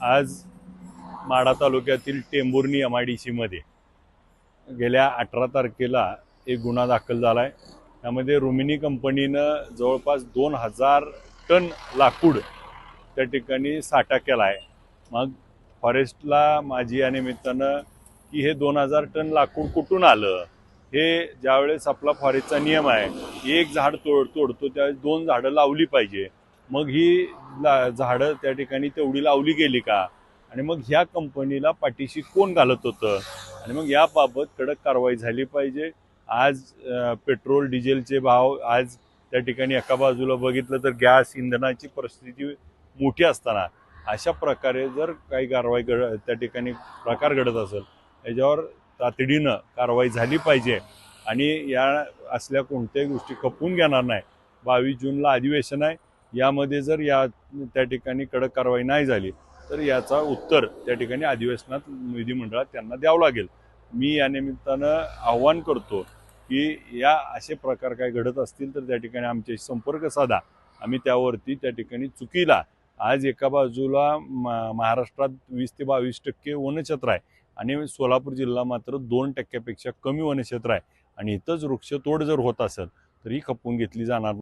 आज माढा तालुक्यातील टेंभुर्णी MIDC मध्ये गेल्या 18 तारखेला एक गुन्हा दाखल झाला आहे। त्यामध्ये रुमिनी कंपनीनं जवळपास 2000 टन लाकूड त्या ठिकाणी साठा केला आहे। मग फॉरेस्टला माझी या निमित्तानं की हे 2000 टन लाकूड कुठून आलं, हे ज्यावेळेस आपला फॉरेस्टचा नियम आहे एक झाड तोडतो त्यावेळेस 2 झाडं लावली पाहिजे। मग ही झाडं त्या ठिकाणी तेवढी लावली गेली का, आणि मग ह्या कंपनीला पाठीशी कोण घालत होतं, आणि मग याबाबत कडक कारवाई झाली पाहिजे। आज पेट्रोल डिझेलचे भाव आज त्या ठिकाणी एका बाजूला बघितलं तर गॅस इंधनाची परिस्थिती मोठी असताना अशा प्रकारे जर काही कारवाई त्या ठिकाणी प्रकार घडत असेल याच्यावर तातडीनं कारवाई झाली पाहिजे। आणि या असल्या कोणत्याही गोष्टी खपवून घेणार नाही। 22 जूनला अधिवेशन आहे, यामध्ये जर त्या ठिकाणी कडक कारवाई नाही झाली तर याचा उत्तर त्या ठिकाणी अधिवेशनात विधिमंडळात त्यांना द्यावं लागेल। मी या निमित्तानं आव्हान करतो की या असे प्रकार काय घडत असतील तर त्या ठिकाणी आमच्याशी संपर्क साधा। आम्ही त्यावरती त्या ठिकाणी चुकीला आज एका बाजूला महाराष्ट्रात 20 ते 22% वनक्षेत्र आहे आणि सोलापूर जिल्हा मात्र 2% पेक्षा कमी वनक्षेत्र आहे, आणि इथंच वृक्षतोड जर होत असेल तर ही खपवून घेतली जाणार